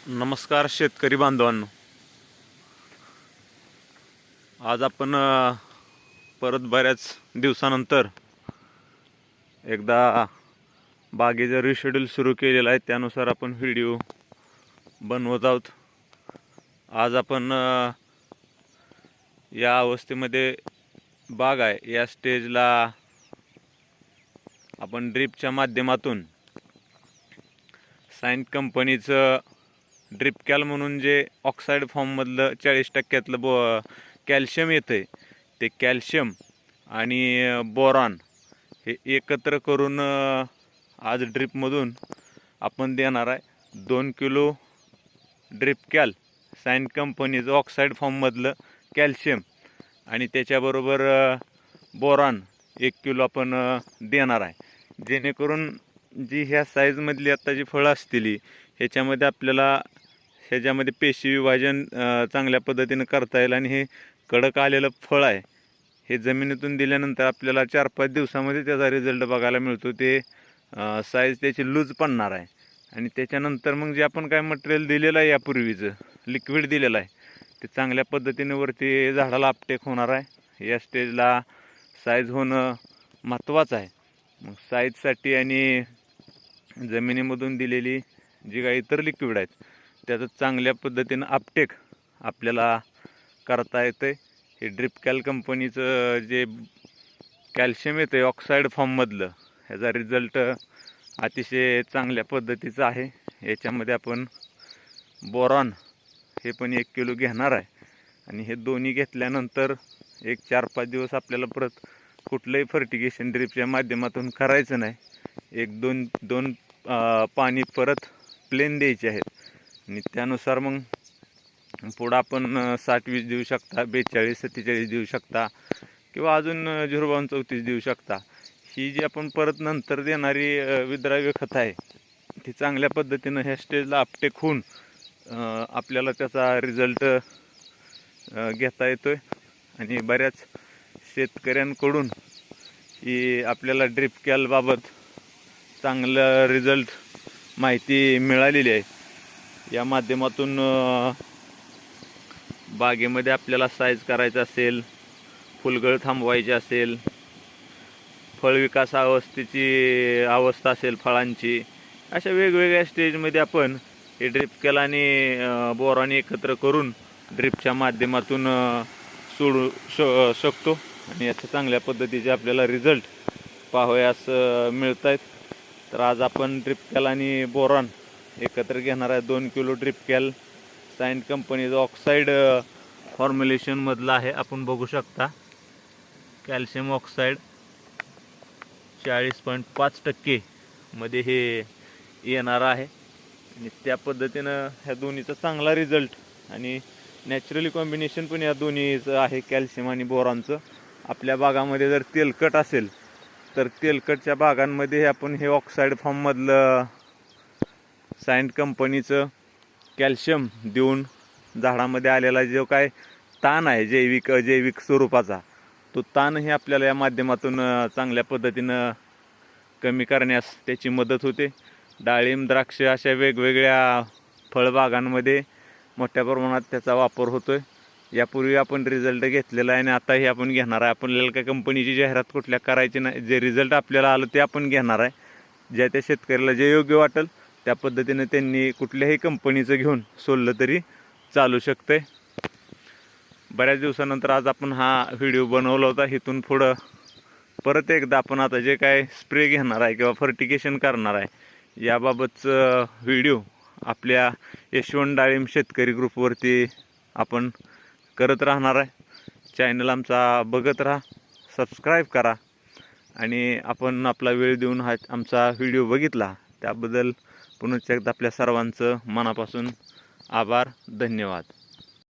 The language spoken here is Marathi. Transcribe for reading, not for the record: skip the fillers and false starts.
नमस्कार शेतकरी बांधवांनो, आज आपण परत बऱ्याच दिवसानंतर एकदा बागेचं रिशेड्यूल सुरू केलेला आहे. त्यानुसार आपण व्हिडिओ बनवत आहोत. आज आपण या अवस्थेमध्ये बाग आहे या स्टेजला आपण ड्रिपच्या माध्यमातून सायंट कंपनीचं ड्रिप कॅल म्हणून जे ऑक्साईड फॉर्ममधलं 40% कॅल्शियम येतं ते कॅल्शियम आणि बोरॉन हे एकत्र करून आज ड्रिपमधून आपण देणार आहे 2 किलो ड्रिप कॅल सायंट कंपनीचं ऑक्साईड फॉर्ममधलं कॅल्शियम आणि त्याच्याबरोबर बोरॉन 1 किलो आपण देणार आहे. जेणेकरून जी ह्या साईजमधली आता जी फळं असतील ह्याच्यामध्ये आपल्याला ह्याच्यामध्ये पेशी विभाजन चांगल्या पद्धतीनं करता येईल आणि हे कडक आलेलं फळ आहे हे जमिनीतून दिल्यानंतर आपल्याला 4-5 दिवसामध्ये त्याचा रिझल्ट बघायला मिळतो. ते साईज त्याची लूज पडणार आहे आणि त्याच्यानंतर मग जे आपण काय मटेरियल दिलेलं आहे यापूर्वीचं लिक्विड दिलेलं आहे ते चांगल्या पद्धतीने वरती झाडाला अपटेक होणार आहे. या स्टेजला साईज होणं महत्त्वाचं आहे. मग साईजसाठी आणि जमिनीमधून दिलेली जी काही इतर लिक्विड आहेत त्याचं चांगल्या पद्धतीनं अपटेक आपल्याला करता येतं. हे ड्रिप कॅल कंपनीचं जे कॅल्शियम येतं ऑक्साईड फॉर्ममधलं ह्याचा रिझल्ट अतिशय चांगल्या पद्धतीचा आहे. याच्यामध्ये आपण बोरॉन हे पण 1 किलो घेणार आहे आणि हे दोन्ही घेतल्यानंतर एक 4-5 दिवस आपल्याला परत कुठलंही फर्टिगेशन ड्रिपच्या माध्यमातून करायचं नाही. 1-2 पाणी परत प्लेन द्यायचे आहेत आणि त्यानुसार मग पुढं आपण 60-20 देऊ शकता, 42-47 देऊ शकता किंवा अजून 0-32-34 देऊ शकता. ही जी आपण परत नंतर देणारी विद्राव्य खत आहे ती चांगल्या पद्धतीनं ह्या स्टेजला अपटेक होऊन आपल्याला त्याचा रिझल्ट घेता येतो आहे. आणि बऱ्याच शेतकऱ्यांकडून ही आपल्याला ड्रिप कॅलबाबत चांगलं रिझल्ट माहिती मिळालेली आहे. या माध्यमातून बागेमध्ये आपल्याला साईज करायचं असेल, फुलगळ थांबवायची असेल, फळविकास अवस्थेची अवस्था असेल फळांची, अशा वेगवेगळ्या स्टेजमध्ये आपण हे ड्रिप कॅल आणि बोरॉन एकत्र करून ड्रिपच्या माध्यमातून सोडू शकतो आणि याच्या चांगल्या पद्धतीचे आपल्याला रिझल्ट पाहावयास मिळत आहेत. तर आज आपण ड्रिप कॅल आणि बोरॉन एकत्र घेणार आहे. 2 किलो ड्रिप कॅल सायंट कंपनीचं ऑक्साईड फॉर्म्युलेशनमधलं आहे. आपण बघू शकता कॅल्शियम ऑक्साईड 40.5% मध्ये हे येणार आहे आणि त्या पद्धतीनं ह्या दोन्हीचा चांगला रिझल्ट आणि नॅचरली कॉम्बिनेशन पण या दोन्हीचं आहे कॅल्शियम आणि बोरॉनचं. आपल्या बागामध्ये जर तेलकट असेल तर तेलकटच्या बागांमध्ये आपण हे ऑक्साईड फॉर्ममधलं सायंट कंपनीचं कॅल्शियम देऊन झाडामध्ये आलेला जो काय ताण आहे जैविक स्वरूपाचा तो ताणही आपल्याला या माध्यमातून चांगल्या पद्धतीनं कमी करण्यास त्याची मदत होते. डाळिंब, द्राक्ष अशा वेगवेगळ्या फळबागांमध्ये मोठ्या प्रमाणात त्याचा वापर होतो आहे. यापूर्वी आपण रिझल्ट घेतलेला आहे आणि आताही आपण घेणार आहे. आपल्याला काय कंपनीची जाहिरात कुठल्या करायची नाही. जे रिझल्ट आपल्याला आलं ते आपण घेणार आहे. ज्या त्या शेतकऱ्याला जे योग्य वाटेल त्या पद्धतीने त्यांनी कुठल्याही कंपनीचं घेऊन सोडलं तरी चालू शकते. बऱ्याच दिवसानंतर आज आपण हा व्हिडिओ बनवला होता. इथून पुढं परत एकदा आपण आता जे काय स्प्रे घेणार आहे किंवा फर्टिगेशन करणार आहे याबाबतचं व्हिडिओ आपल्या यशवंत डाळिंब शेतकरी ग्रुपवरती आपण करत राहणार आहे. चॅनल आमचा बघत राहा, सबस्क्राईब करा आणि आपण आपला वेळ देऊन हा आमचा व्हिडिओ बघितला त्याबद्दल पुन्हा एकदा आपल्या सर्वांचं मनापासून आभार, धन्यवाद.